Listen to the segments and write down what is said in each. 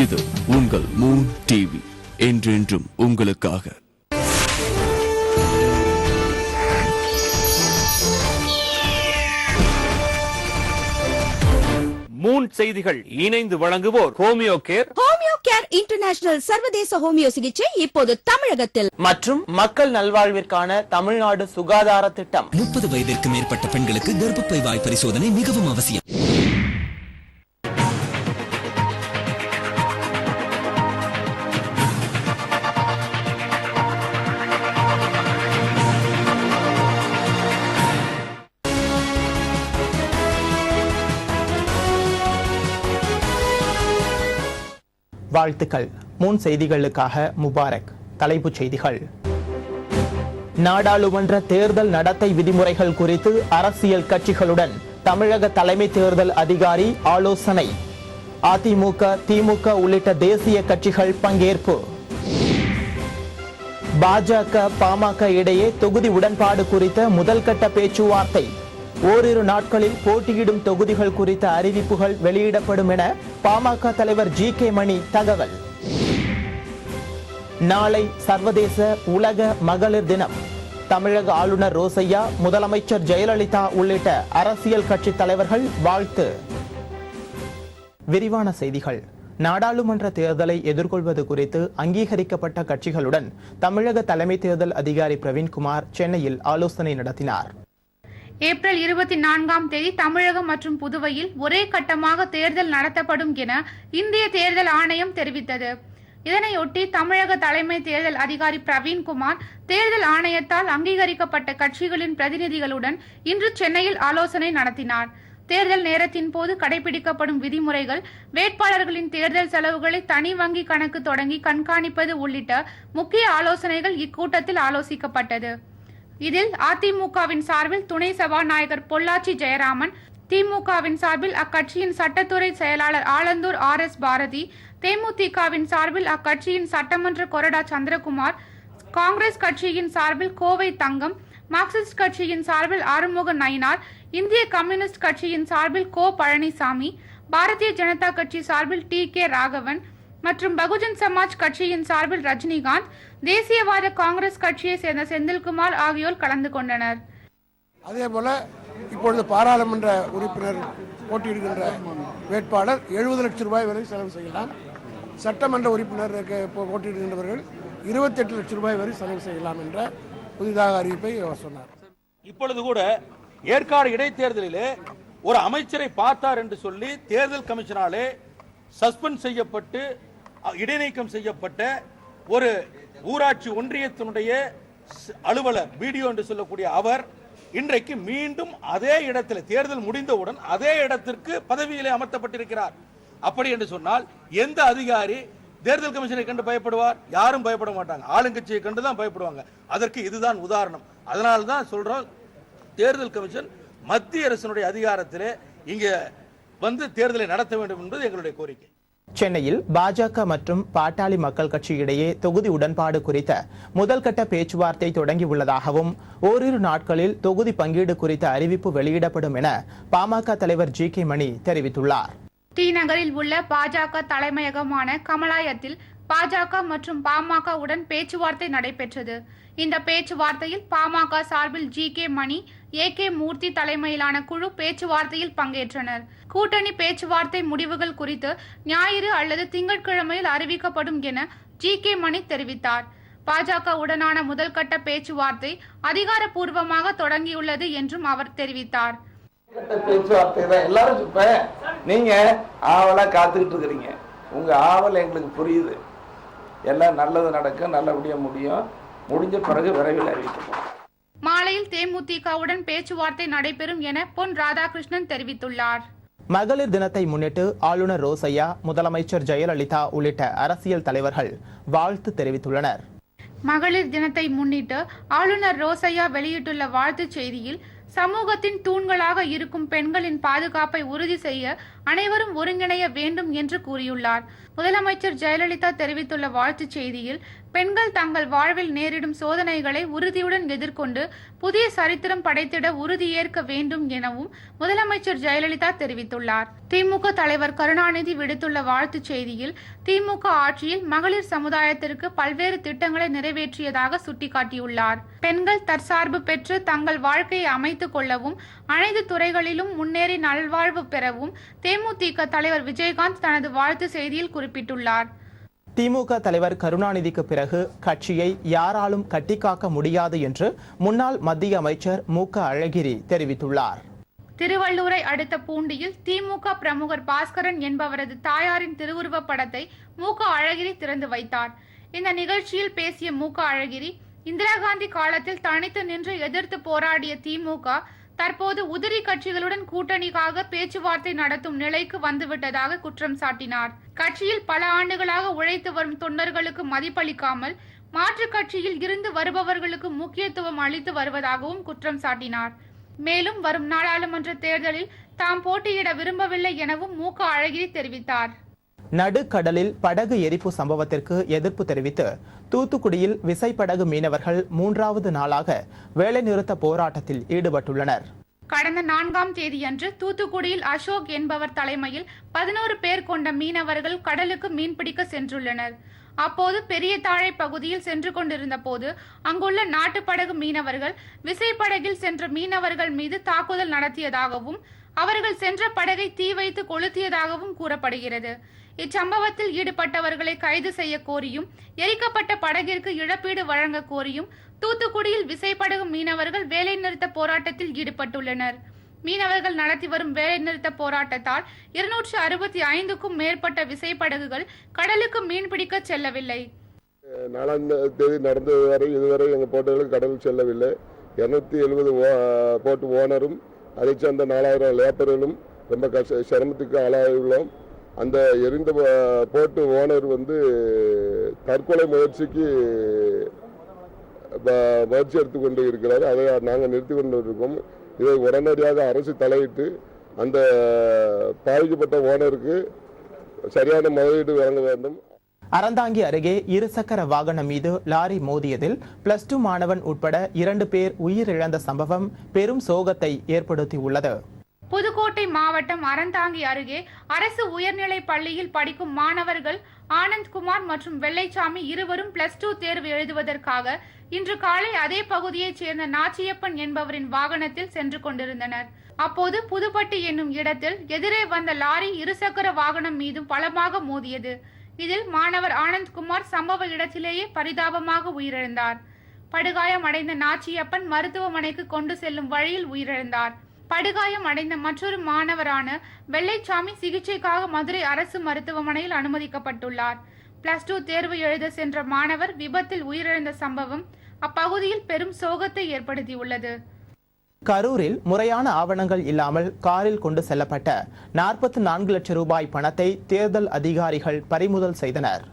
இது உங்கள் Moon TV, என்றென்றும் உங்களுக்காக. மூன் செய்திகள் இணைந்து வழங்குவோர் ஹோமியோ கேர் இன்டர்நேஷனல் சர்வதேச ஹோமியோ சிகிச்சை இப்போது தமிழகத்தில் மற்றும் மக்கள் நல்வாழ்விற்கான தமிழ்நாடு சுகாதார திட்டம். 30 வயதிற்கு மேற்பட்ட பெண்களுக்கு கர்ப்பப்பை வாய் பரிசோதனை மிகவும் அவசியம். வாழ்த்துக்கள். மூன் செய்திகளுக்காக முபாரக். தலைப்புச் செய்திகள். நாடாளுமன்ற தேர்தல் நடத்தை விதிமுறைகள் குறித்து அரசியல் கட்சிகளுடன் தமிழக தலைமை தேர்தல் அதிகாரி ஆலோசனை. அதிமுக, திமுக உள்ளிட்ட தேசிய கட்சிகள் பங்கேற்பு. பாஜக, பாமக இடையே தொகுதி உடன்பாடு குறித்த முதல்கட்ட பேச்சுவார்த்தை. ஓரிரு நாட்களில் போட்டியிடும் தொகுதிகள் குறித்த அறிவிப்புகள் வெளியிடப்படும் என பாமக தலைவர் ஜி.கே. மணி தகவல். நாளை சர்வதேச உலக மகளிர் தினம். தமிழக ஆளுநர் ரோசையா, முதலமைச்சர் ஜெயலலிதா உள்ளிட்ட அரசியல் கட்சி தலைவர்கள் வாழ்த்து. விரிவான செய்திகள். நாடாளுமன்ற தேர்தலை எதிர்கொள்வது குறித்து அங்கீகரிக்கப்பட்ட கட்சிகளுடன் தமிழக தலைமை தேர்தல் அதிகாரி பிரவீன்குமார் சென்னையில் ஆலோசனை நடத்தினார். ஏப்ரல் 24ஆம் தேதி தமிழகம் மற்றும் புதுவையில் ஒரே கட்டமாக தேர்தல் நடத்தப்படும் என இந்திய தேர்தல் ஆணையம் தெரிவித்தது. இதனையொட்டி தமிழக தலைமை தேர்தல் அதிகாரி பிரவீன்குமார் தேர்தல் ஆணையத்தால் அங்கீகரிக்கப்பட்ட கட்சிகளின் பிரதிநிதிகளுடன் இன்று சென்னையில் ஆலோசனை நடத்தினார். தேர்தல் நேரத்தின் போது கடைபிடிக்கப்படும் விதிமுறைகள், வேட்பாளர்களின் தேர்தல் செலவுகளை தனி வங்கி கணக்கு தொடங்கி கண்காணிப்பது உள்ளிட்ட முக்கிய ஆலோசனைகள் இக்கூட்டத்தில் ஆலோசிக்கப்பட்டது. இதில் அதிமுகவின் சார்பில் துணை சபாநாயகர் பொள்ளாச்சி ஜெயராமன், திமுகவின் சார்பில் அக்கட்சியின் சட்டத்துறை செயலாளர் ஆலந்தூர் ஆர்.எஸ். பாரதி, தேமுதிகவின் சார்பில் அக்கட்சியின் சட்டமன்ற கொறடா சந்திரகுமார், காங்கிரஸ் கட்சியின் சார்பில் கோவை தங்கம், மார்க்சிஸ்ட் கட்சியின் சார்பில் ஆறுமுக நயினார், இந்திய கம்யூனிஸ்ட் கட்சியின் சார்பில் கோ. பழனிசாமி, பாரதிய ஜனதா கட்சி சார்பில் டி.கே. ராகவன் மற்றும் பகுஜன் சமாஜ் கட்சியின் சார்பில் ரஜினிகாந்த், தேசியவாத காங்கிரஸ் கட்சியை சேர்ந்த செந்தில்குமார் ஆகியோர் கலந்து கொண்டனர். அதேபோல இப்பொழுது பாராளுமன்ற உறுப்பினர் போட்டியிடுகின்ற வேட்பாளர் 70 லட்சம் ரூபாய் வரை செலவு செய்யலாம். சட்டமன்ற உறுப்பினருக்கு போட்டியிடுகின்றவர்கள் 28 லட்சம் ரூபாய் வரை செலவு செய்யலாம் என்ற புதிதாக அறிவிப்பை அவர் சொன்னார். இப்பொழுது கூட ஏற்காடு இடைத்தேர்தலிலே ஒரு அமைச்சரை பார்த்தார் என்று சொல்லி தேர்தல் கமிஷனாலே சஸ்பெண்ட் செய்யப்பட்டு இடைநீக்கம் செய்யப்பட்ட ஒரு ஊராட்சி ஒன்றியத்தினுடைய அலுவலர் வீடியோ என்று சொல்லக்கூடிய அவர் இன்றைக்கு மீண்டும் அதே இடத்தில் தேர்தல் முடிந்தவுடன் அதே இடத்திற்கு பதவியிலே அமர்த்தப்பட்டிருக்கிறார். அப்படி என்று சொன்னால் எந்த அதிகாரி தேர்தல் கமிஷனை கண்டு பயப்படுவார்? யாரும் பயப்பட மாட்டாங்க. ஆளுங்கட்சியை கண்டுதான் பயப்படுவாங்க. அதற்கு இதுதான் உதாரணம். அதனால்தான் சொல்றோம், தேர்தல் கமிஷன் மத்திய அரசினுடைய அதிகாரத்திலே இங்கே வந்து தேர்தலை நடத்த வேண்டும் என்பது எங்களுடைய கோரிக்கை. சென்னையில் பாஜக மற்றும் பாட்டாளி மக்கள் கட்சி இடையே தொகுதி உடன்பாடு குறித்த முதல்கட்ட பேச்சுவார்த்தை தொடங்கியுள்ளதாகவும் ஓரிரு நாட்களில் தொகுதி பங்கீடு குறித்த அறிவிப்பு வெளியிடப்படும் என பாமக தலைவர் ஜி.கே. மணி தெரிவித்துள்ளார். டி நகரில் உள்ள பாஜக தலைமையகமான கமலாயத்தில் பாஜக மற்றும் பாமகவுடன் பேச்சுவார்த்தை நடைபெற்றது. இந்த பேச்சுவார்த்தையில் பாமக சார்பில் ஜி.கே. மணி, ஏ.கே. மூர்த்தி தலைமையிலான குழு பேச்சுவார்த்தையில் பங்கேற்றனர். கூட்டணி பேச்சுவார்த்தை முடிவுகள் குறித்து ஞாயிறு அல்லது திங்கட்கிழமையில் அறிவிக்கப்படும் என ஜி.கே. மணி தெரிவித்தார். பாஜக உடனான முதல்கட்ட பேச்சுவார்த்தை அதிகாரப்பூர்வமாக தொடங்கியுள்ளது என்றும் அவர் தெரிவித்தார். பேச்சுவார்த்தை தான் எல்லாரும் நீங்க ஆவலா காத்துக்கிட்டு இருக்கிறீங்க. உங்க ஆவல் எங்களுக்கு புரியுது. எல்லாம் நல்லது நடக்கும், நல்லபடியா முடியும். முடிஞ்ச பிறகு விரைவில் அறிவிக்கப்படும். மாலையில் தேமுதிகவுடன் பேச்சுவார்த்தை நடைபெறும் என பொன் ராதாகிருஷ்ணன் தெரிவித்துள்ளார். மகளிர் தினத்தை முன்னிட்டு ஆளுநர் ரோசையா, முதலமைச்சர் ஜெயலலிதா உள்ளிட்ட அரசியல் தலைவர்கள் வாழ்த்து தெரிவித்துள்ளனர். மகளிர் தினத்தை முன்னிட்டு ஆளுநர் ரோசையா வெளியிட்டுள்ள வாழ்த்துச் செய்தியில், சமூகத்தின் தூண்களாக இருக்கும் பெண்களின் பாதுகாப்பை உறுதி செய்ய அனைவரும் ஒருங்கிணைய வேண்டும் என்று கூறியுள்ளார். முதலமைச்சர் ஜெயலலிதா தெரிவித்துள்ள வாழ்த்துச் செய்தியில், பெண்கள் தங்கள் வாழ்வில் நேரிடும் சோதனைகளை உறுதியுடன் எதிர்கொண்டு புதிய சரித்திரம் படைத்திட உறுதியேற்க வேண்டும் எனவும் முதலமைச்சர் ஜெயலலிதா தெரிவித்துள்ளார். திமுக தலைவர் கருணாநிதி விடுத்துள்ள வாழ்த்துச் செய்தியில் திமுக ஆட்சியில் மகளிர் சமுதாயத்திற்கு பல்வேறு திட்டங்களை நிறைவேற்றியதாக சுட்டிக்காட்டியுள்ளார். பெண்கள் தற்சார்பு பெற்று தங்கள் வாழ்க்கையை அமைத்துக் கொள்ளவும் அனைத்து துறைகளிலும் முன்னேறி நல்வாழ்வு பெறவும் தேமுதிக தலைவர் விஜயகாந்த் தனது வாழ்த்து செய்தியில் குறிப்பிட்டுள்ளார். திமுக தலைவர் கருணாநிதிக்கு பிறகு கட்சியை யாராலும் கட்டிக்காக்க முடியாது என்று முன்னாள் மத்திய அமைச்சர் மு.க. அழகிரி தெரிவித்துள்ளார். திருவள்ளூரை அடுத்த பூண்டியில் திமுக பிரமுகர் பாஸ்கரன் என்பவரது தாயாரின் திருவுருவப் படத்தை மு.க. அழகிரி திறந்து வைத்தார். இந்த நிகழ்ச்சியில் பேசிய மு.க. அழகிரி, இந்திரா காந்தி காலத்தில் தனித்து நின்று எதிர்த்து போராடிய திமுக தற்போது உதிரி கட்சிகளுடன் கூட்டணிக்காக பேச்சுவார்த்தை நடத்தும் நிலைக்கு வந்துவிட்டதாக குற்றம் சாட்டினார். கட்சியில் பல ஆண்டுகளாக உழைத்து வரும் தொண்டர்களுக்கு மதிப்பளிக்காமல் மாற்றுக் கட்சியில் இருந்து வருபவர்களுக்கு முக்கியத்துவம் அளித்து வருவதாகவும் குற்றம் சாட்டினார். மேலும் வரும் நாடாளுமன்ற தேர்தலில் தாம் போட்டியிட விரும்பவில்லை எனவும் மு.க. அழகிரி தெரிவித்தார். நடுக்கடலில் படகு எரிப்பு சம்பவத்திற்கு எதிர்ப்பு தெரிவித்து தூத்துக்குடியில் விசைப்படகு மீனவர்கள் 3வது நாளாக வேலைநிறுத்த போராட்டத்தில் ஈடுபட்டுள்ளனர். கடந்த 4ஆம் தேதியன்று தூத்துக்குடியில் அசோக் என்பவர் தலைமையில் 11 பேர் கொண்ட மீனவர்கள் கடலுக்கு மீன்பிடிக்க சென்றுள்ளனர். அப்போது பெரிய தாழை பகுதியில் சென்று கொண்டிருந்த போது அங்குள்ள நாட்டுப்படகு மீனவர்கள் விசைப்படகில் சென்ற மீனவர்கள் மீது தாக்குதல் நடத்தியதாகவும் அவர்கள் சென்ற படகை தீ வைத்து கொளுத்தியதாகவும் கூறப்படுகிறது. இச்சம்பவத்தில் ஈடுபட்டவர்களை கைது செய்ய கோரியும் எரிக்கப்பட்ட படகிற்கு இழப்பீடு வழங்க கோரியும் தூத்துக்குடியில் விசைப்படகு மீனவர்கள் வேலைநிறுத்த போராட்டத்தில் ஈடுபட்டுள்ளனர். மீனவர்கள் நடத்தி வரும் வேலைநிறுத்த போராட்டத்தால் 265க்கும் மேற்பட்ட விசைப்படகுகள் கடலுக்கு மீன்பிடிக்க செல்லவில்லை. 4ஆம் தேதி நடந்தது வரை இதுவரை எங்கள் போட்டுகளுக்கு கடலுக்கு செல்லவில்லை. 270 போட்டு ஓனரும் அதை சேர்ந்த 4000 லேபர்களும் ரொம்ப சிரமத்துக்கு ஆளாகியுள்ளோம். அந்த எரிந்த போட்டு ஓனர் தற்கொலை முயற்சி எடுத்துக்கொண்டு இருக்கிறார். அதை நாங்கள் நிறுத்தி கொண்டு இருக்கோம். இதை உடனடியாக அரசு தலையிட்டு அந்த பாதிக்கப்பட்ட ஓனருக்கு சரியான முதலீடு வழங்க வேண்டும். அறந்தாங்கி அருகே இருசக்கர வாகனம் மீது லாரி மோதியதில் +2 மாணவன் உட்பட 2 பேர் உயிரிழந்த சம்பவம் பெரும் சோகத்தை ஏற்படுத்தியுள்ளது. புதுக்கோட்டை மாவட்டம் அறந்தாங்கி அருகே அரசு உயர்நிலை பள்ளியில் படிக்கும் மாணவர்கள் ஆனந்த்குமார் மற்றும் வெள்ளைச்சாமி இருவரும் +2 தேர்வு எழுதுவதற்காக இன்று காலை அதே பகுதியைச் சேர்ந்த நாச்சியப்பன் என்பவரின் வாகனத்தில் சென்று கொண்டிருந்தனர். அப்போது புதுப்பட்டி என்னும் இடத்தில் எதிரே வந்த லாரி இருசக்கர வாகனம் மீதும் பலமாக மோதியது. இதில் மாணவர் ஆனந்த்குமார் சம்பவ இடத்திலேயே பரிதாபமாக உயிரிழந்தார். படுகாயம் அடைந்த நாச்சியப்பன் மருத்துவமனைக்கு கொண்டு செல்லும் வழியில் உயிரிழந்தார். படுகாயம் அடைந்த மற்றொரு மாணவரான வெள்ளைச்சாமி சிகிச்சைக்காக மதுரை அரசு மருத்துவமனையில் அனுமதிக்கப்பட்டுள்ளார். +2 தேர்வு எழுத சென்ற மாணவர் விபத்தில் உயிரிழந்த சம்பவம் அப்பகுதியில் பெரும் சோகத்தை ஏற்படுத்தியுள்ளது. கரூரில் முறையான ஆவணங்கள் இல்லாமல் காரில் கொண்டு செல்லப்பட்ட 44 லட்சம் ரூபாய் பணத்தை தேர்தல் அதிகாரிகள் பறிமுதல் செய்தனர்.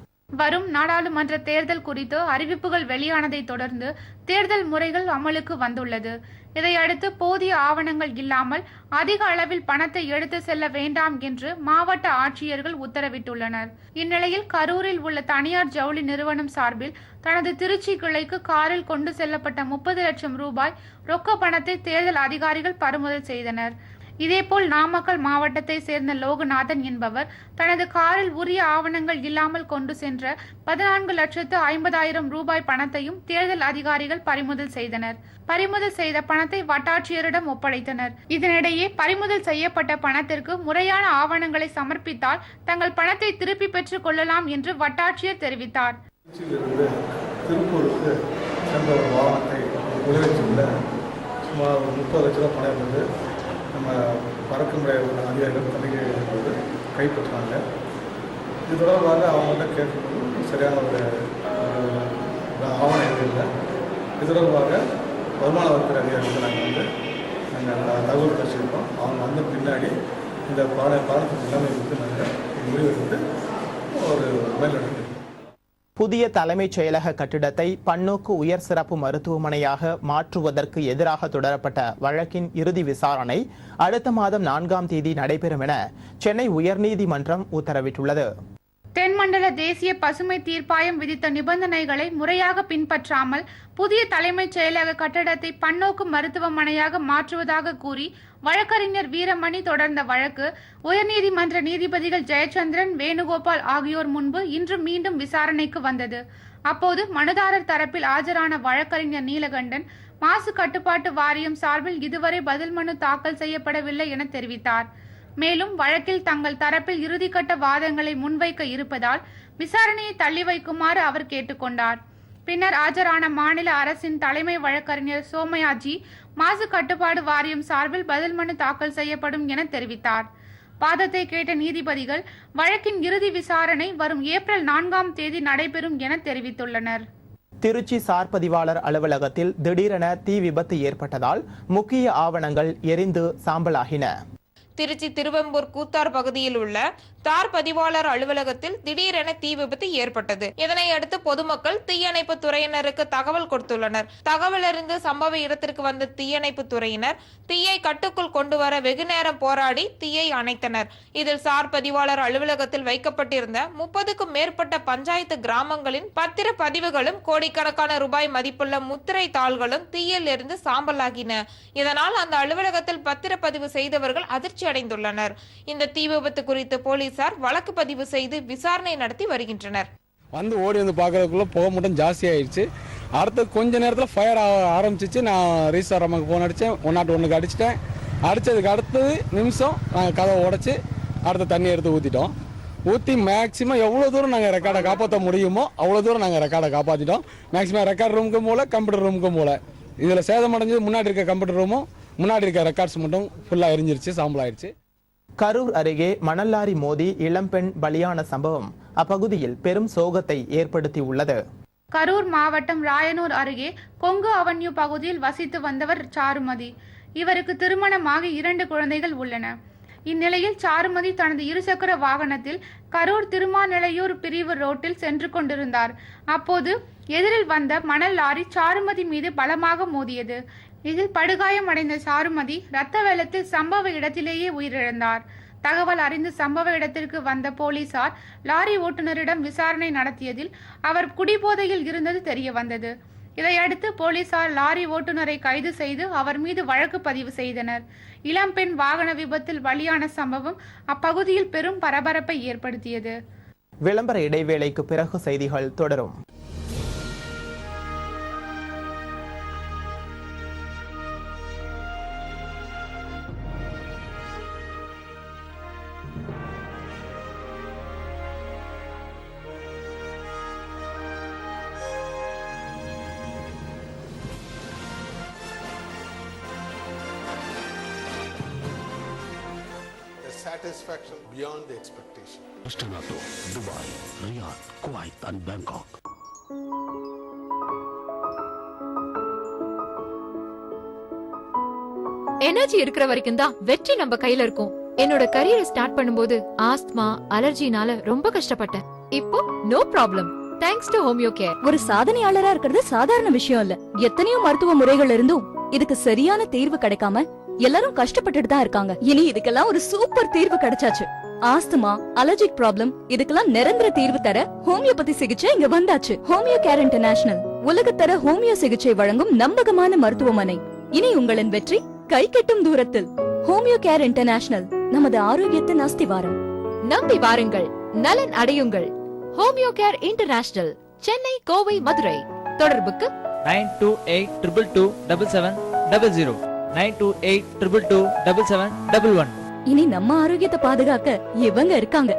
வரும் நாடாளுமன்ற தேர்தல் குறித்து அறிவிப்புகள் வெளியானதை தொடர்ந்து தேர்தல் முறைகள் அமலுக்கு வந்துள்ளது. இதையடுத்து போதிய ஆவணங்கள் இல்லாமல் அதிக அளவில் பணத்தை எடுத்து செல்ல வேண்டாம் என்று மாவட்ட ஆட்சியர்கள் உத்தரவிட்டுள்ளனர். இந்நிலையில் கரூரில் உள்ள தனியார் ஜவுளி நிறுவனம் சார்பில் தனது திருச்சி கிளைக்கு காரில் கொண்டு செல்லப்பட்ட 30 லட்சம் ரூபாய் ரொக்க பணத்தை தேர்தல் அதிகாரிகள் பறிமுதல் செய்தனர். இதேபோல் நாமக்கல் மாவட்டத்தை சேர்ந்த லோகநாதன் என்பவர் தனது காரில் உரிய ஆவணங்கள் இல்லாமல் கொண்டு சென்ற 14,50,000 ரூபாய் பணத்தையும் தேர்தல் அதிகாரிகள் பறிமுதல் செய்தனர். பறிமுதல் செய்த பணத்தை வட்டாட்சியரிடம் ஒப்படைத்தனர். இதனிடையே பறிமுதல் செய்யப்பட்ட பணத்திற்கு முறையான ஆவணங்களை சமர்ப்பித்தால் தங்கள் பணத்தை திருப்பி பெற்றுக் கொள்ளலாம் என்று வட்டாட்சியர் தெரிவித்தார். திருப்பூருக்கு சென்ற ஒரு வாகனத்தை உதவிச்சுள்ள சுமார் 30 லட்ச ரூபாய் பணம் வந்து நம்ம பறக்குமுறை அதிகாரிகள் தணிக்கை போது கைப்பற்றினாங்க. இது தொடர்பாக அவங்கள்ட்ட கேட்கும்போது சரியான ஒரு ஆவணம் எதுவும் இல்லை. இது தொடர்பாக வருமான வரித்துறை அதிகாரிகள் நாங்கள் தகவல் கழிச்சிருக்கோம். அவங்க வந்த பின்னாடி இந்த பாடத்துக்கு எல்லாமே வந்து நாங்கள் முடிவெடுத்து ஒரு மேல் புதிய தலைமைச் செயலக கட்டிடத்தை பன்னோக்கு உயர் சிறப்பு மருத்துவமனையாக மாற்றுவதற்கு எதிராக தொடரப்பட்ட வழக்கின் இறுதி விசாரணை அடுத்த மாதம் 4ஆம் தேதி நடைபெறும் என சென்னை உயர்நீதிமன்றம் உத்தரவிட்டுள்ளது. தென்மண்டல தேசிய பசுமை தீர்ப்பாயம் விதித்த நிபந்தனைகளை முறையாக பின்பற்றாமல் புதிய தலைமைச் செயலக கட்டடத்தை பன்னோக்கு மருத்துவமனையாக மாற்றுவதாக கூறி வழக்கறிஞர் வீரமணி தொடர்ந்த வழக்கு உயர்நீதிமன்ற நீதிபதிகள் ஜெயச்சந்திரன், வேணுகோபால் ஆகியோர் முன்பு இன்று மீண்டும் விசாரணைக்கு வந்தது. அப்போது மனுதாரர் தரப்பில் ஆஜரான வழக்கறிஞர் நீலகண்டன் மாசு கட்டுப்பாட்டு வாரியம் சார்பில் இதுவரை பதில் மனு தாக்கல் செய்யப்படவில்லை என தெரிவித்தார். மேலும் வழக்கில் தங்கள் தரப்பில் இறுதிக்கட்ட வாதங்களை முன்வைக்க இருப்பதால் விசாரணையை தள்ளி வைக்குமாறு அவர் கேட்டுக்கொண்டார். பின்னர் ஆஜரான மாநில அரசின் தலைமை வழக்கறிஞர் சோமயாஜி மாசு கட்டுப்பாடு வாரியம் சார்பில் பதில் மனு தாக்கல் செய்யப்படும் என தெரிவித்தார். வாதத்தை கேட்ட நீதிபதிகள் வழக்கின் இறுதி விசாரணை வரும் ஏப்ரல் 4 நடைபெறும் என தெரிவித்துள்ளனர். திருச்சி சார் பதிவாளர் அலுவலகத்தில் திடீரென தீ விபத்து ஏற்பட்டதால் முக்கிய ஆவணங்கள் எரிந்து சாம்பலாகின. திருச்சி திருவெம்பூர் கூத்தார் பகுதியில் உள்ள தார் பதிவாளர் அலுவலகத்தில் திடீரென தீ விபத்து ஏற்பட்டது. இதனையடுத்து பொதுமக்கள் தீயணைப்பு துறையினருக்கு தகவல் கொடுத்துள்ளனர். தகவல் அறிந்து சம்பவ இடத்திற்கு வந்த தீயணைப்பு துறையினர் தீயை கட்டுக்குள் கொண்டு வர வெகுநேரம் போராடி தீயை அணைத்தனர். இதில் சார் பதிவாளர் அலுவலகத்தில் வைக்கப்பட்டிருந்த 30க்கும் மேற்பட்ட பஞ்சாயத்து கிராமங்களின் பத்திர பதிவுகளும் கோடிக்கணக்கான ரூபாய் மதிப்புள்ள முத்திரை தாள்களும் தீயில் இருந்து சாம்பலாகின. இதனால் அந்த அலுவலகத்தில் பத்திரப்பதிவு செய்தவர்கள் அதிர்ச்சி அடைந்துள்ளனர். இந்த தீ விபத்து குறித்து போலீசார் வழக்கு பதிவு செய்து விசாரணை நடத்தி வருகின்றனர். ஓடி வந்து பார்க்கறதுக்குள்ள புகை மட்டும் ஜாஸ்தி ஆயிடுச்சு. அடுத்து கொஞ்ச நேரத்தில் ஃபயர் ஆரம்பிச்சிச்சு. நான் ரீசார் அம்மாக்கு ஃபோன் அடித்தேன், 101க்கு அடிச்சிட்டேன். அடித்ததுக்கு அடுத்தது நிமிஷம் நாங்கள் கதவை உடச்சி அடுத்த தண்ணி எடுத்து ஊற்றி மேக்ஸிமம் எவ்வளோ தூரம் நாங்கள் ரெக்கார்டை காப்பாற்ற முடியுமோ அவ்வளோ தூரம் நாங்கள் ரெக்கார்டை காப்பாற்றிட்டோம். மேக்ஸிமம் ரெக்கார்ட் ரூமுக்கும் போல கம்ப்யூட்டர் ரூமுக்கும் போல. இதில் சேதமடைஞ்சது முன்னாடி இருக்க கம்ப்யூட்டர் ரூமும் முன்னாடி இருக்க ரெக்கார்ட்ஸ் மட்டும் ஃபுல்லாக எரிஞ்சிருச்சு, சாம்பலாயிருச்சு. கரூர் அருகே மணல் லாரி மோதி இளம்பெண் பலியான சம்பவம் அப்பகுதியில் பெரும் சோகத்தை ஏற்படுத்தி உள்ளது. கரூர் மாவட்டம் ராயனூர் அருகே கொங்கு அவென்யூ பகுதியில் வசித்து வந்தவர் சாருமதி. இவருக்கு திருமணமாகி 2 குழந்தைகள் உள்ளன. இந்நிலையில் சாருமதி தனது இருசக்கர வாகனத்தில் கரூர் திருமாநிலையூர் பிரிவு ரோட்டில் சென்று கொண்டிருந்தார். அப்போது எதிரில் வந்த மணல் லாரி சாருமதி மீது பலமாக மோதியது. இதில் படுகாயம் அடைந்த சாருமதி இரத்த வெள்ளத்தில் சம்பவ இடத்திலேயே உயிரிழந்தார். தகவல் அறிந்து சம்பவ இடத்திற்கு வந்த போலீசார் லாரி ஓட்டுநரிடம் விசாரணை நடத்தியதில் அவர் குடிபோதையில் இருந்தது தெரிய வந்தது. இதையடுத்து போலீசார் லாரி ஓட்டுநரை கைது செய்து அவர் மீது வழக்கு பதிவு செய்தனர். இளம்பெண் வாகன விபத்தில் பலியான சம்பவம் அப்பகுதியில் பெரும் பரபரப்பை ஏற்படுத்தியது. விளம்பர இடைவேளைக்கு பிறகு செய்திகள் தொடரும். Satisfaction beyond the expectation. Astanato, Dubai, Riyadh, Kuwait and Bangkok. Energy இருக்கிற வரைக்கும் தான் வெற்றி நம்ம கையில இருக்கும். என்னோட கரியரை ஸ்டார்ட் பண்ணும்போது ஆஸ்துமா, அலர்ஜினால ரொம்ப கஷ்டப்பட்டேன். இப்போ no problem. Thanks to homeo care. ஒரு சாதனையாளரா இருக்கிறது சாதாரண விஷயம் இல்ல. எத்தனையோ மருத்துவ முறைகள் இருந்தும் இதுக்கு சரியான தீர்வு கிடைக்காம எல்லாரும் கஷ்டப்பட்டுட்டு தான் இருக்காங்க. இனி இதுக்கெல்லாம் ஒரு சூப்பர் தீர்வு கிடைச்சாச்சு. ஆஸ்துமா, அலர்ஜிக் ப்ராப்ளம் இதுக்கெல்லாம் நிரந்தர தீர்வு தர ஹோமியோபதி சிகிச்சை இங்க வந்தாச்சு. ஹோமியோ கேர் இன்டர்நேஷனல் உலகத்தர ஹோமியோ சிகிச்சை வழங்கும் நம்பகமான மருத்துவமனை. இனி உங்களின் வெற்றி கை கெட்டும் தூரத்தில். ஹோமியோ கேர் இன்டர்நேஷனல், நமது ஆரோக்கியத்தின் அஸ்திவாரம். நம்பி வாருங்கள், நலன் அடையுங்கள். Homeo care international, Chennai, Kovai, Madurai. தொடர்புக்கு 9282227700 9282227711. இனி நம்ம ஆரோக்கியத்தை பாதுகாக்க இவங்க இருக்காங்க.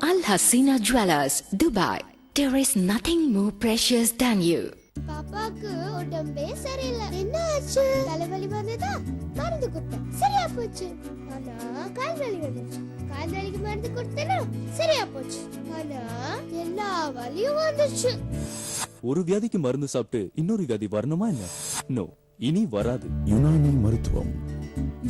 Al Hasina Jewelers, Dubai. There is nothing more precious than you. பாப்பாக்கு உடம்பே சரியில்லை. என்ன ஆச்சு? தலைவலி வந்ததா? மருந்து கொடுத்தேன், சரியா போச்சு. ஆனா கால் வலி வந்துச்சு. கால் வலிக்கு மருந்து கொடுத்தேனா சரியா போச்சு. ஆனா எல்லா வலியும் வந்துச்சு. ஒரு வியாதிக்கு மருந்து சாப்பிட்டு இன்னொரு வியாதி வரணுமா என்ன? நோ, இனி வராது. யுனானி மருத்துவம்.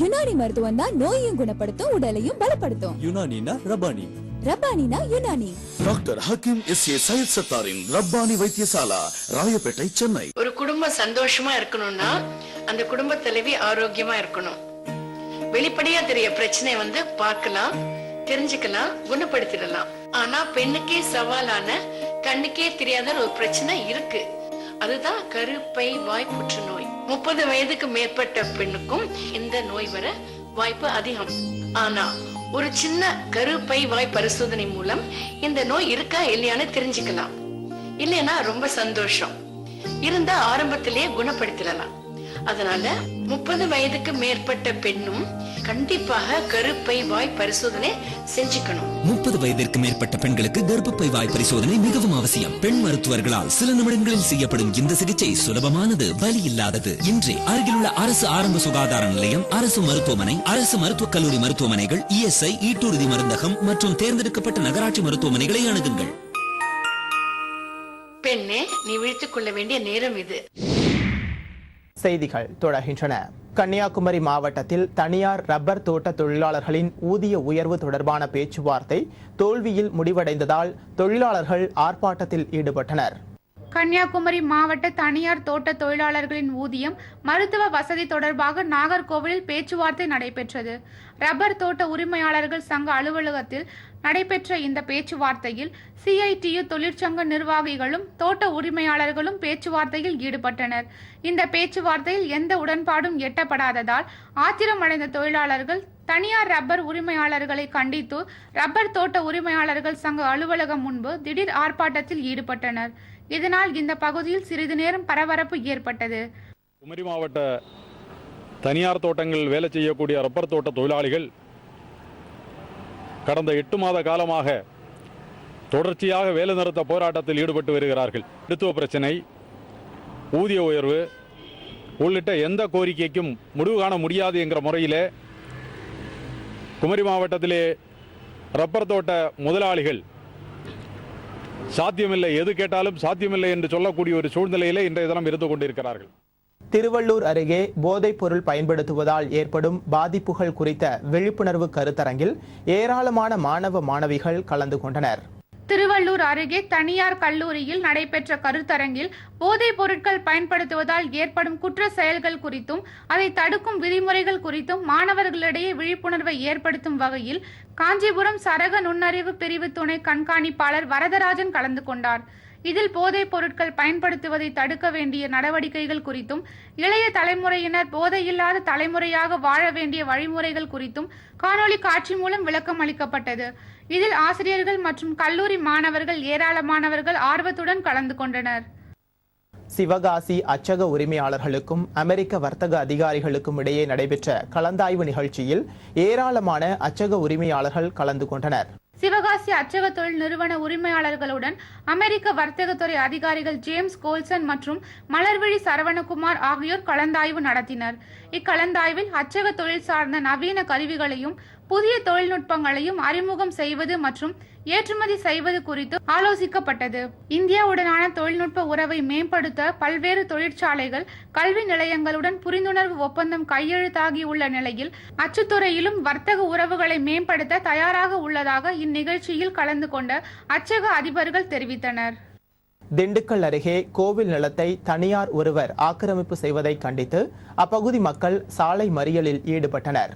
யுனானி மருத்துவம் தான் நோயையும் குணப்படுத்தும், உடலையும் பலப்படுத்தும். யுனானினா ரபானி, ரப்பானினா யுனானி. Doctor Hakeem S A. சையத் சத்தாரின் ரப்பானி வைத்தியசாலா, ராயப்பேட்டை, சென்னை. ஒரு குடும்பம் சந்தோஷமா இருக்கணும்னா அந்த குடும்ப தலைவி ஆரோக்கியமா இருக்கணும். வெளிப்படையா தெரிய பிரச்சனை பார்க்கலாம், தெரிஞ்சுக்கலாம், குணப்படுத்திடலாம். ஆனா பெண்ணுக்கே சவாலான கண்ணுக்கே தெரியாத ஒரு பிரச்சனை இருக்கு. அதுதான் கருப்பை வாய் புற்றுநோய். 30 வயதுக்கு மேற்பட்ட பெண்ணுக்கும் இந்த நோய் வர வாய்ப்பு அதிகம். ஆனா ஒரு சின்ன கருப்பை வாய் பரிசோதனை மூலம் இந்த நோய் இருக்கா இல்லையான்னு தெரிஞ்சுக்கலாம். இல்லைன்னா ரொம்ப சந்தோஷம், இருந்தா ஆரம்பத்திலேயே குணப்படுத்திடலாம். அதனால 30 வயதுக்கு மேற்பட்ட பெண்ணும் கண்டிப்பாக கருப்பை வாய் பரிசோதனை செஞ்சுக்கணும். 30 வயதிற்கு மேற்பட்ட பெண்களுக்கு கர்ப்பப்பை வாய் பரிசோதனை மிகவும் அவசியம். பெண் மருத்துவர்களால் சில நிமிடங்களில் செய்யப்படும் இந்த சிகிச்சை சுலபமானது, வலி இல்லாதது. இன்றே அருகிலுள்ள அரசு ஆரம்ப சுகாதார நிலையம், அரசு மருத்துவமனை, அரசு மருத்துவக் கல்லூரி மருத்துவமனைகள், இஎஸ்ஐ, ஈட்டுறுதி மருந்தகம் மற்றும் தேர்ந்தெடுக்கப்பட்ட நகராட்சி மருத்துவமனைகளை அணுகுங்கள். பெண்ணே, நீ விழித்துக் கொள்ள வேண்டிய நேரம் இது. செய்திகள் தொடர்கின்றன. கன்னியாகுமரி மாவட்டத்தில் தனியார் ரப்பர் தோட்ட தொழிலாளர்களின் ஊதிய உயர்வு தொடர்பான பேச்சுவார்த்தை தோல்வியில் முடிவடைந்ததால் தொழிலாளர்கள் ஆர்ப்பாட்டத்தில் ஈடுபட்டனர். கன்னியாகுமரி மாவட்ட தனியார் தோட்ட தொழிலாளர்களின் ஊதியம், மருத்துவ வசதி தொடர்பாக நாகர்கோவிலில் பேச்சுவார்த்தை நடைபெற்றது. ரப்பர் தோட்ட உரிமையாளர்கள் சங்க அலுவலகத்தில் நடைபெற்ற இந்த பேச்சுவார்த்தையில் CITU தொழிற்சங்க நிர்வாகிகளும் தோட்ட உரிமையாளர்களும் பேச்சுவார்த்தையில் ஈடுபட்டனர். இந்த பேச்சுவார்த்தையில் எந்த உடன்பாடும் எட்டப்படாததால் ஆத்திரமடைந்த தொழிலாளர்கள் தனியார் ரப்பர் உரிமையாளர்களை கண்டித்து ரப்பர் தோட்ட உரிமையாளர்கள் சங்க அலுவலகம் முன்பு திடீர் ஆர்ப்பாட்டத்தில் ஈடுபட்டனர். இதனால் இந்த பகுதியில் சிறிது நேரம் பரபரப்பு ஏற்பட்டது. குமரி மாவட்ட தனியார் தோட்டங்கள் வேலை செய்யக்கூடிய ரப்பர் தோட்ட தொழிலாளிகள் கடந்த 8 மாத காலமாக தொடர்ச்சியாக வேலைநிறுத்த போராட்டத்தில் ஈடுபட்டு வருகிறார்கள். மருத்துவ பிரச்சனை, ஊதிய உயர்வு உள்ளிட்ட எந்த கோரிக்கைக்கும் முடிவு காண முடியாது என்கிற முறையிலே குமரி மாவட்டத்திலே ரப்பர் தோட்ட முதலாளிகள் சாத்தியமில்லை, எது கேட்டாலும் சாத்தியமில்லை என்று சொல்லக்கூடிய ஒரு சூழ்நிலையிலே இன்றைய தினம் இருந்து கொண்டிருக்கிறார்கள். திருவள்ளூர் அருகே போதைப் பொருள் பயன்படுத்துவதால் ஏற்படும் பாதிப்புகள் குறித்த விழிப்புணர்வு கருத்தரங்கில் ஏராளமான மாணவ மாணவிகள் கலந்து கொண்டனர். திருவள்ளூர் அருகே தனியார் கல்லூரியில் நடைபெற்ற கருத்தரங்கில் போதைப் பொருட்கள் பயன்படுத்துவதால் ஏற்படும் குற்ற செயல்கள் குறித்தும் அதை தடுக்கும் விதிமுறைகள் குறித்தும் மாணவர்களிடையே விழிப்புணர்வை ஏற்படுத்தும் வகையில் காஞ்சிபுரம் சரக நுண்ணறிவு பிரிவு துணை கண்காணிப்பாளர் வரதராஜன் கலந்து கொண்டார். இதில் போதைப் பொருட்கள் பயன்படுத்துவதை தடுக்க வேண்டிய நடவடிக்கைகள் குறித்தும் இளைய தலைமுறையினர் போதையில்லாத தலைமுறையாக வாழ வேண்டிய வழிமுறைகள் குறித்தும் காணொலி காட்சி மூலம் விளக்கம் அளிக்கப்பட்டது. இதில் ஆசிரியர்கள் மற்றும் கல்லூரி மாணவர்கள் ஏராளமானவர்கள் ஆர்வத்துடன் கலந்து கொண்டனர். சிவகாசி அச்சக உரிமையாளர்களுக்கும் அமெரிக்க வர்த்தக அதிகாரிகளுக்கும் இடையே நடைபெற்ற கலந்தாய்வு நிகழ்ச்சியில் ஏராளமான அச்சக உரிமையாளர்கள் கலந்து கொண்டனர். சிவகாசி அச்சக தொழில் நிறுவன உரிமையாளர்களுடன் அமெரிக்க வர்த்தகத்துறை அதிகாரிகள் ஜேம்ஸ் கோல்சன் மற்றும் மலர்விழி சரவணகுமார் ஆகியோர் கலந்தாய்வு நடத்தினர். இக்கலந்தாய்வில் அச்சக தொழில் சார்ந்த நவீன கருவிகளையும் புதிய தொழில்நுட்பங்களையும் அறிமுகம் செய்வது மற்றும் ஏற்றுமதி செய்வது குறித்து ஆலோசிக்கப்பட்டது. இந்தியாவுடனான தொழில்நுட்ப உறவை மேம்படுத்த பல்வேறு தொழிற்சாலைகள், கல்வி நிலையங்களுடன் புரிந்துணர்வு ஒப்பந்தம் கையெழுத்தாகியுள்ள நிலையில் அச்சுத்துறையிலும் வர்த்தக உறவுகளை மேம்படுத்த தயாராக உள்ளதாக இந்நிகழ்ச்சியில் கலந்து கொண்ட அச்சக அதிபர்கள் தெரிவித்தனர். திண்டுக்கல் அருகே கோவில் நிலத்தை தனியார் ஒருவர் ஆக்கிரமிப்பு செய்வதை கண்டித்து அப்பகுதி மக்கள் சாலை மறியலில் ஈடுபட்டனர்.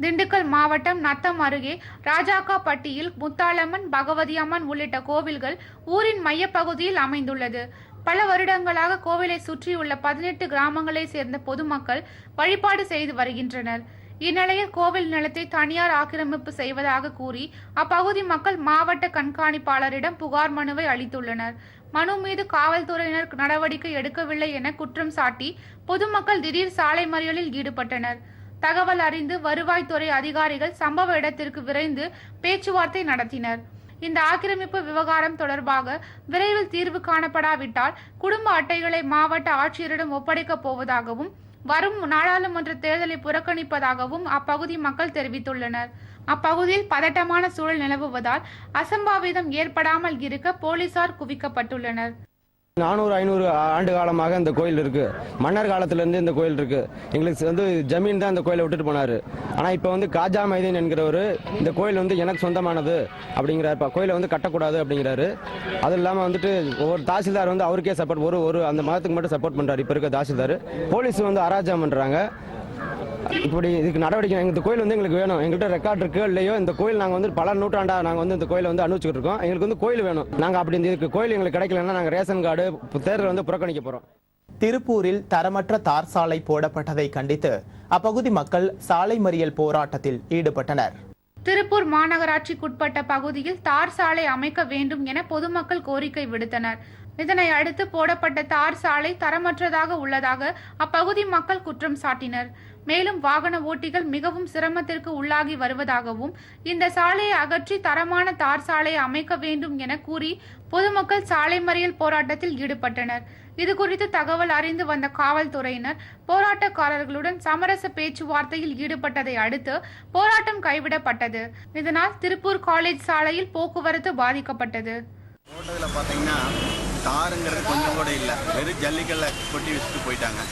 திண்டுக்கல் மாவட்டம் நத்தம் அருகே ராஜாக்காப்பட்டியில் முத்தாளம்மன், பகவதி அம்மன் உள்ளிட்ட கோவில்கள் ஊரின் மையப்பகுதியில் அமைந்துள்ளது. பல வருடங்களாக கோவிலை சுற்றியுள்ள 18 கிராமங்களை சேர்ந்த பொதுமக்கள் வழிபாடு செய்து வருகின்றனர். இந்நிலையில் கோவில் நிலத்தை தனியார் ஆக்கிரமிப்பு செய்வதாக கூறி அப்பகுதி மக்கள் மாவட்ட கண்காணிப்பாளரிடம் புகார் மனுவை அளித்துள்ளனர். மனு மீது காவல்துறையினர் நடவடிக்கை எடுக்கவில்லை என குற்றம் சாட்டி பொதுமக்கள் திடீர் சாலை மறியலில் ஈடுபட்டனர். தகவல் அறிந்து வருவாய்த்துறை அதிகாரிகள் சம்பவ இடத்திற்கு விரைந்து பேச்சுவார்த்தை நடத்தினர். இந்த ஆக்கிரமிப்பு விவகாரம் தொடர்பாக விரைவில் தீர்வு காணப்படாவிட்டால் குடும்ப அட்டைகளை மாவட்ட ஆட்சியரிடம் ஒப்படைக்கப் போவதாகவும் வரும் நாடாளுமன்ற தேர்தலை புறக்கணிப்பதாகவும் அப்பகுதி மக்கள் தெரிவித்துள்ளனர். அப்பகுதியில் பதட்டமான சூழல் நிலவுவதால் அசம்பாவிதம் ஏற்படாமல் இருக்க போலீசார் குவிக்கப்பட்டுள்ளனர். 400-500 ஆண்டு காலமாக இந்த கோயில் இருக்கு. மன்னர் காலத்திலேருந்து இந்த கோயில் இருக்கு. எங்களுக்கு வந்து ஜமீன் தான் இந்த கோயிலை விட்டுட்டு போனாரு. ஆனால் இப்போ வந்து காஜா மைதீன் என்கிறவர் இந்த கோயில் வந்து எனக்கு சொந்தமானது அப்படிங்கிறாரு. கோயிலை வந்து கட்டக்கூடாது அப்படிங்கிறாரு. அது இல்லாமல் வந்துட்டு ஒவ்வொரு தாசில்தார் வந்து அவருக்கே சப்போர்ட் ஒரு அந்த மதத்துக்கு மட்டும் சப்போர்ட் பண்றாரு. இப்போ இருக்க தாசில்தார் போலீஸ் வந்து அராஜகம் பண்றாங்க. இப்படி இதுக்கு நடவடிக்கை இந்த கோயில் வந்து எங்களுக்கு வேணும். எங்கள்கிட்ட ரெக்கார்ட் இருக்கு இல்லையோ இந்த கோயில் நாங்கள் வந்து பல நூற்றாண்டா நாங்கள் வந்து இந்த கோயிலை வந்து அனுபவிச்சுட்டு இருக்கோம். எங்களுக்கு வந்து கோயில் வேணும். நாங்கள் அப்படி இந்த கோயில் எங்களுக்கு கிடைக்கலன்னா நாங்கள் ரேஷன் கார்டு தேர்தல் வந்து புறக்கணிக்க போறோம். திருப்பூரில் தரமற்ற தார் சாலை போடப்பட்டதை கண்டித்து அப்பகுதி மக்கள் சாலை மறியல் போராட்டத்தில் ஈடுபட்டனர். திருப்பூர் மாநகராட்சிக்குட்பட்ட பகுதியில் தார் சாலை அமைக்க வேண்டும் என பொதுமக்கள் கோரிக்கை விடுத்தனர். இதனை அடுத்து போடப்பட்ட தார் சாலை தரமற்றதாக உள்ளதாக அப்பகுதி மக்கள் குற்றம் சாட்டினர். மேலும் வாகன ஓட்டிகள் மிகவும் சிரமத்திற்கு உள்ளாகி வருவதாகவும் இந்த சாலையை அகற்றி தரமான தார் சாலையை அமைக்க வேண்டும் என கூறி பொதுமக்கள் சாலை மறியல் போராட்டத்தில் ஈடுபட்டனர். இதுகுறித்து தகவல் அறிந்து வந்த காவல்துறையினர் போராட்டக்காரர்களுடன் சமரச பேச்சுவார்த்தையில் ஈடுபட்டதை அடுத்து போராட்டம் கைவிடப்பட்டது. இதனால் திருப்பூர் காலேஜ் சாலையில் போக்குவரத்து பாதிக்கப்பட்டது. பார்த்தீங்கன்னா தாருங்கிறது கொஞ்சம் கூட இல்லை, வெறும் ஜல்லிக்கல்ல கொட்டி வச்சுட்டு போயிட்டாங்க.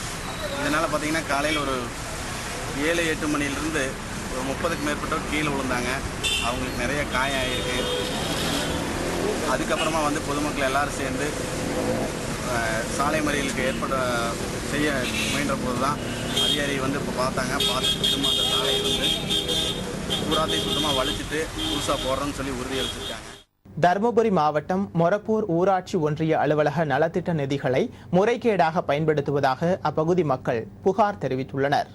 இதனால் பார்த்தீங்கன்னா காலையில் ஒரு 7-8 மணிலிருந்து ஒரு 30க்கு மேற்பட்டவர் கீழே விழுந்தாங்க. அவங்களுக்கு நிறைய காயம் ஆகிருக்கு. அதுக்கப்புறமா வந்து பொதுமக்கள் எல்லாரும் சேர்ந்து சாலை மறியலுக்கு செய்ய முயன்ற போது தான் அதிகாரி வந்து இப்போ பார்த்தாங்க. பார்த்துட்டு திரும்ப அந்த சாலையை வந்து பூராத்தையும் சுத்தமாக வலிச்சுட்டு புதுசாக போடுறோன்னு சொல்லி உறுதியளிச்சிருக்காங்க. தருமபுரி மாவட்டம் மொரப்பூர் ஊராட்சி ஒன்றிய அலுவலக நலத்திட்ட நிதிகளை முறைகேடாக பயன்படுத்துவதாக அப்பகுதி மக்கள் புகார் தெரிவித்துள்ளனர்.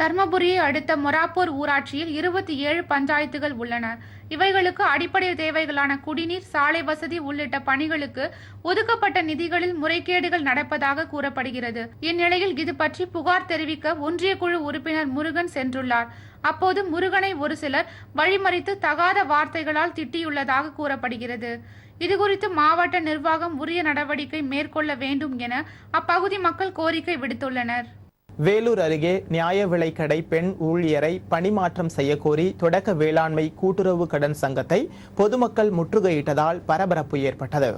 தர்மபுரியை அடுத்த மொராப்பூர் ஊராட்சியில் 27 பஞ்சாயத்துகள் உள்ளன. இவைகளுக்கு அடிப்படை தேவைகளான குடிநீர், சாலை வசதி உள்ளிட்ட பணிகளுக்கு ஒதுக்கப்பட்ட நிதிகளில் முறைகேடுகள் நடப்பதாக கூறப்படுகிறது. இந்நிலையில் இது பற்றி புகார் தெரிவிக்க ஒன்றிய குழு உறுப்பினர் முருகன் சென்றுள்ளார். அப்போது முருகனை ஒரு சிலர் வழிமறித்து தகாத வார்த்தைகளால் திட்டியுள்ளதாக கூறப்படுகிறது. இதுகுறித்து மாவட்ட நிர்வாகம் உரிய நடவடிக்கை மேற்கொள்ள வேண்டும் என அப்பகுதி மக்கள் கோரிக்கை விடுத்துள்ளனர். வேலூர் அருகே நியாய விலைக்கடை பெண் ஊழியரை பணிமாற்றம் செய்யக்கோரி தொடக்க வேளாண்மை கூட்டுறவு கடன் சங்கத்தை பொதுமக்கள் முற்றுகையிட்டதால் பரபரப்பு ஏற்பட்டது.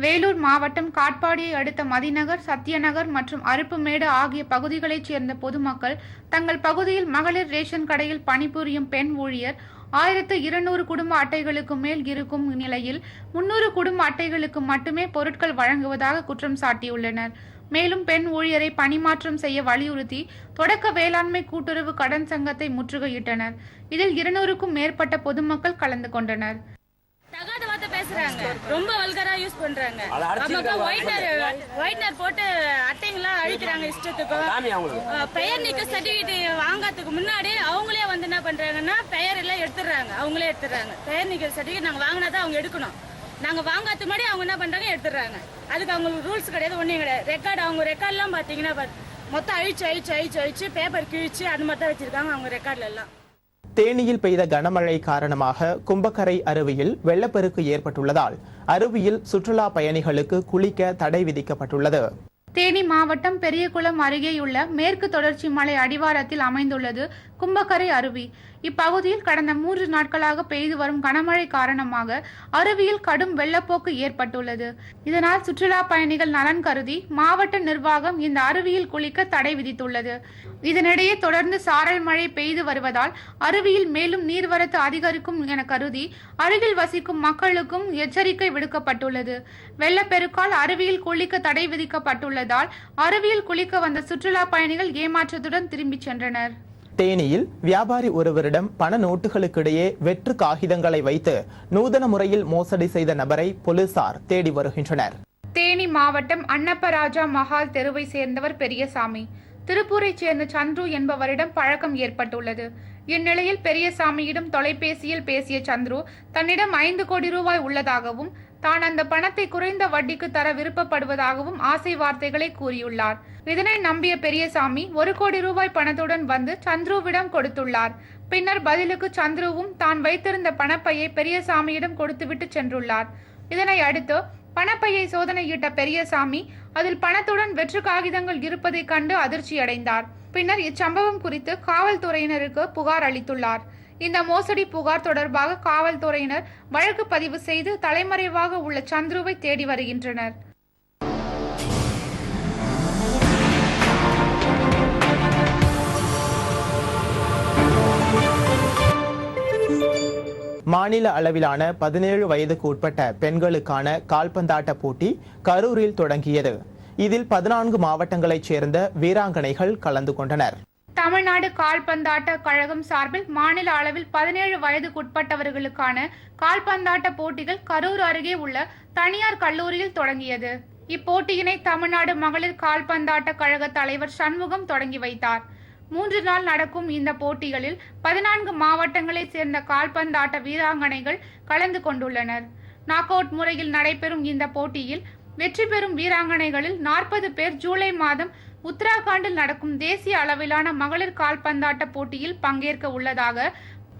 வேலூர் மாவட்டம் காட்பாடியை அடுத்த மதிநகர், சத்தியநகர் மற்றும் அருப்புமேடு ஆகிய பகுதிகளைச் சேர்ந்த பொதுமக்கள் தங்கள் பகுதியில் மகளிர் ரேஷன் கடையில் பணிபுரியும் பெண் ஊழியர் 1200 குடும்ப அட்டைகளுக்கு மேல் இருக்கும் நிலையில் 300 குடும்ப அட்டைகளுக்கு மட்டுமே பொருட்கள் வழங்குவதாக குற்றம் சாட்டியுள்ளனர். மேலும் பெண் ஊழியரை பணிமாற்றம் செய்ய வலியுறுத்தி தொடக்க வேளாண்மை கூட்டுறவு கடன் சங்கத்தை முற்றுகையிட்டனர். இதில் 200க்கும் மேற்பட்ட பொதுமக்கள் கலந்து கொண்டனர். தகாத வார்த்தை பேசுறாங்க, ரொம்ப வல்கரா யூஸ் பண்றாங்க. ஒயிட்னர் போட்டு அட்டைங்கெல்லாம் அழிக்கிறாங்க இஷ்டத்துக்கும். பெயர் நீக்க சர்டிபிகேட் வாங்கிறதுக்கு முன்னாடி அவங்களே வந்து என்ன பண்றாங்கன்னா பெயர் எல்லாம் எடுத்துடுறாங்க. அவங்களே எடுத்துடுறாங்க. பெயர் நீக்க சர்டிபிகேட் நாங்க வாங்கினாதான் அவங்க எடுக்கணும். நாங்க வாங்காத முன்னாடி அவங்க என்ன பண்றாங்க, எடுத்துடுறாங்க. அதுக்கு அவங்களுக்கு ரூல்ஸ் கிடையாது, ஒன்றும் கிடையாது. ரெக்கார்டு அவங்க ரெக்கார்ட்லாம் பார்த்தீங்கன்னா மொத்தம் அழிச்சு பேப்பர் கிழிச்சு அது மாதிரி தான் வச்சிருக்காங்க அவங்க ரெக்கார்ட்ல எல்லாம். தேனியில் பெய்த கனமழை காரணமாக கும்பக்கரை அருவியில் வெள்ளப்பெருக்கு ஏற்பட்டுள்ளதால் அருவியில் சுற்றுலா பயணிகளுக்கு குளிக்க தடை விதிக்கப்பட்டுள்ளது. தேனி மாவட்டம் பெரியகுளம் அருகேயுள்ள மேற்கு தொடர்ச்சி மலை அடிவாரத்தில் அமைந்துள்ளது கும்பக்கரை அருவி. இப்பகுதியில் கடந்த 3 நாட்களாக பெய்து வரும் கனமழை காரணமாக அருவியில் கடும் வெள்ளப்போக்கு ஏற்பட்டுள்ளது. இதனால் சுற்றுலா பயணிகள் நலன் கருதி மாவட்ட நிர்வாகம் இந்த அருவியில் குளிக்க தடை விதித்துள்ளது. இதனிடையே தொடர்ந்து சாரல் மழை பெய்து வருவதால் அருவியில் மேலும் நீர்வரத்து அதிகரிக்கும் என கருதி அருகில் வசிக்கும் மக்களுக்கும் எச்சரிக்கை விடுக்கப்பட்டுள்ளது. வெள்ளப்பெருக்கால் அருவியில் குளிக்க தடை விதிக்கப்பட்டுள்ளதால் அருவியில் குளிக்க வந்த சுற்றுலா பயணிகள் ஏமாற்றத்துடன் திரும்பிச் சென்றனர். தேனியில் வியாபாரி ஒருவரிடம் பண நோட்டுகளுக்கிடையே வெற்று காகிதங்களை வைத்து நூதன முறையில் மோசடி செய்த நபரை போலீசார் தேடி வருகின்றனர். தேனி மாவட்டம் அன்னப்பராஜா மஹால் தெருவை சேர்ந்தவர் பெரியசாமி. திருப்பூரை சேர்ந்த சந்துரு என்பவரிடம் பழக்கம் ஏற்பட்டுள்ளது. இந்நிலையில் பெரியசாமியிடம் தொலைபேசியில் பேசிய சந்துரு தன்னிடம் 5 கோடி ரூபாய் உள்ளதாகவும் தான் அந்த பணத்தை குறைந்த வட்டிக்கு தர விருப்பப்படுவதாகவும் ஆசை வார்த்தைகளை கூறியுள்ளார். இதனை நம்பிய பெரியசாமி 1 கோடி ரூபாய் பணத்துடன் வந்து சந்துருவிடம் கொடுத்துள்ளார். பின்னர் பதிலுக்கு சந்துருவும் தான் வைத்திருந்த பணப்பையை பெரியசாமியிடம் கொடுத்துவிட்டு சென்றுள்ளார். இதனை அடுத்து பணப்பையை சோதனையிட்ட பெரியசாமி அதில் பணத்துடன் வெற்று காகிதங்கள் இருப்பதை கண்டு அதிர்ச்சியடைந்தார். பின்னர் இச்சம்பவம் குறித்து காவல்துறையினருக்கு புகார் அளித்துள்ளார். இந்த மோசடி புகார் தொடர்பாக காவல்துறையினர் வழக்கு பதிவு செய்து தலைமறைவாக உள்ள சந்துருவை தேடி வருகின்றனர். மாநில அளவிலான 17 வயதுக்கு உட்பட்ட பெண்களுக்கான கால்பந்தாட்ட போட்டி கரூரில் தொடங்கியது. இதில் 14 மாவட்டங்களைச் சேர்ந்த வீராங்கனைகள் கலந்து கொண்டனர். தமிழ்நாடு கால்பந்தாட்ட கழகம் சார்பில் மாநில அளவில் 17 வயதுக்குட்பட்டவர்களுக்கான கால்பந்தாட்ட போட்டிகள் கரூர் அருகே உள்ள தனியார் கல்லூரியில் தொடங்கியது. இப்போட்டியினை தமிழ்நாடு மகளிர் கால்பந்தாட்ட கழக தலைவர் சண்முகம் தொடங்கி வைத்தார். 3 நாள் நடக்கும் இந்த போட்டிகளில் 14 மாவட்டங்களைச் சேர்ந்த கால்பந்தாட்ட வீராங்கனைகள் கலந்து கொண்டுள்ளனர். நாக் அவுட் முறையில் நடைபெறும் இந்த போட்டியில் வெற்றி பெறும் வீராங்கனைகளில் 40 பேர் ஜூலை மாதம் உத்தராகண்டில் நடக்கும் தேசிய அளவிலான மகளிர் கால்பந்தாட்ட போட்டியில் பங்கேற்க உள்ளதாக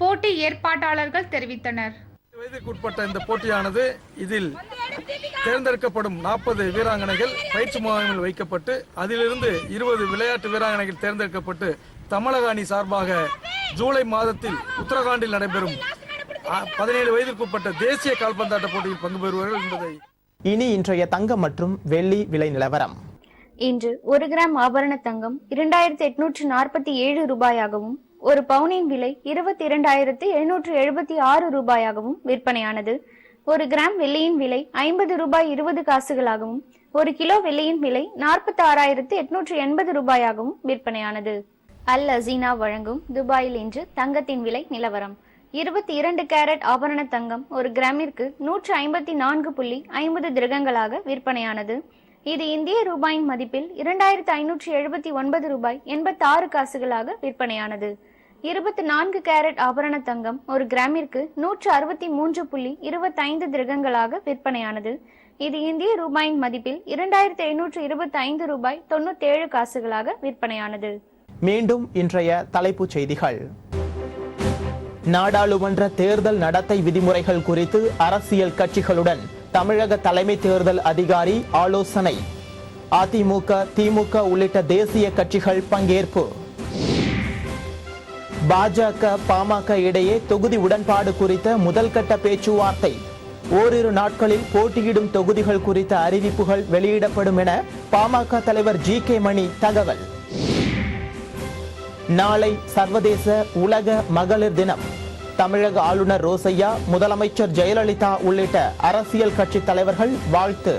போட்டி ஏற்பாட்டாளர்கள் தெரிவித்தனர். வயதிற்குட்பட்ட இந்த போட்டியானது இதில் தேர்ந்தெடுக்கப்படும் 40 வீராங்கனைகள் பயிற்சி முகாமில் வைக்கப்பட்டு அதிலிருந்து 20 விளையாட்டு வீராங்கனைகள் தேர்ந்தெடுக்கப்பட்டு தமிழக அணி சார்பாக ஜூலை மாதத்தில் உத்தரகாண்டில் நடைபெறும் 17 வயதிற்குட்பட்ட தேசிய கால்பந்தாட்ட போட்டியில் பங்கு பெறுவார்கள் என்பதை. இனி இன்றைய தங்கம் மற்றும் வெள்ளி விலை நிலவரம். இன்று 1 கிராம் ஆபரண தங்கம் 2847 ரூபாயாகவும், ஒரு பவுனின் விலை 22,776 ரூபாயாகவும் விற்பனையானது. 1 கிராம் வெள்ளியின் விலை 50 ரூபாய் 20 காசுகளாகவும், 1 கிலோ வெள்ளியின் விலை 46,880 ரூபாயாகவும் விற்பனையானது. அல் அசீனா வழங்கும் துபாயில் இன்று தங்கத்தின் விலை நிலவரம். 22 கேரட் ஆபரண தங்கம் 1 கிராமிற்கு 154.50 திரகங்களாக விற்பனையானது. இது இந்திய ரூபாயின் மதிப்பில் 2579 ரூபாய் 86 காசுகளாக விற்பனையானது. 24 கேரட் ஆபரண தங்கம் 1 கிராமிற்கு 163.25 திரகங்களாக விற்பனையானது. இது இந்திய ரூபாயின் மதிப்பில் 2525 ரூபாய் 97 காசுகளாக விற்பனையானது. மீண்டும் இன்றைய தலைப்புச் செய்திகள். நாடாளுமன்ற தேர்தல் நடத்தை விதிமுறைகள் குறித்து அரசியல் கட்சிகளுடன் தமிழக தலைமை தேர்தல் அதிகாரி ஆலோசனை. அதிமுக, திமுக உள்ளிட்ட தேசிய கட்சிகள் பங்கேற்பு. பாஜக, பாமக இடையே தொகுதி உடன்பாடு குறித்த முதல் கட்ட பேச்சுவார்த்தை. ஓரிரு நாட்களில் போட்டியிடும் தொகுதிகள் குறித்த அறிவிப்புகள் வெளியிடப்படும் என பாமக தலைவர் ஜி.கே. மணி தகவல். நாளை சர்வதேச உலக மகளிர் தினம். தமிழக ஆளுநர் ரோசையா, முதலமைச்சர் ஜெயலலிதா உள்ளிட்ட அரசியல் கட்சி தலைவர்கள் வாழ்த்து.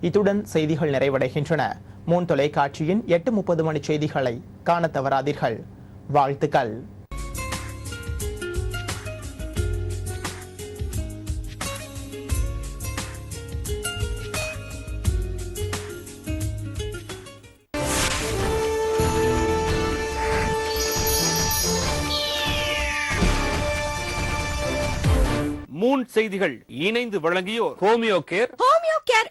இத்துடன் செய்திகள் நிறைவடைகின்றன. மூன் தொலைக்காட்சியின் 8:30 மணி செய்திகளை காண தவறாதீர்கள். வாழ்த்துக்கள். மூன் செய்திகள் இணைந்து வழங்கியோர் ஹோமியோ கேர்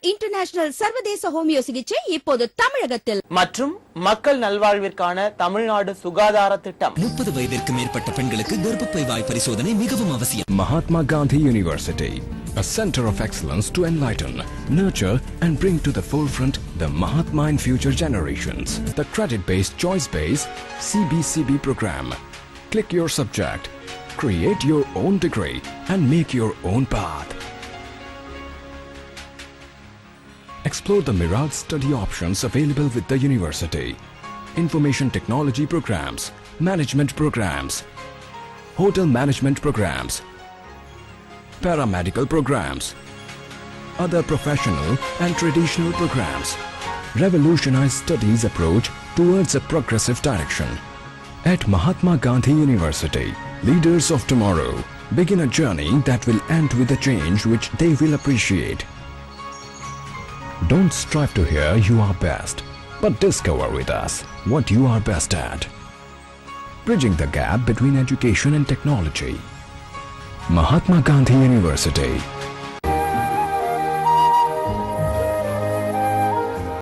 இன்டர்நேஷனல் சர்வதேச ஹோமியோ சிகிச்சை இப்போது தமிழகத்தில். மற்றும் மக்கள் நல்வாழ்விற்கான தமிழ்நாடு சுகாதார திட்டம். 30 வயதிற்கு மேற்பட்ட பெண்களுக்கு கர்ப்பப்பை வாய் பரிசோதனை மிகவும் அவசியம். Mahatma Gandhi University, a center of excellence to enlighten, nurture and bring to the forefront the Mahatma and future generations. The credit-based, choice-based CBCB program. Click your subject, create your own degree and make your own path. Explore the myriad study options available with the university. Information technology programs, management programs, hotel management programs, paramedical programs, other professional and traditional programs. Revolutionize studies approach towards a progressive direction. At Mahatma Gandhi University, leaders of tomorrow begin a journey that will end with a change which they will appreciate. Don't strive to hear you are best, but discover with us what you are best at. Bridging the gap between education and technology. Mahatma Gandhi University.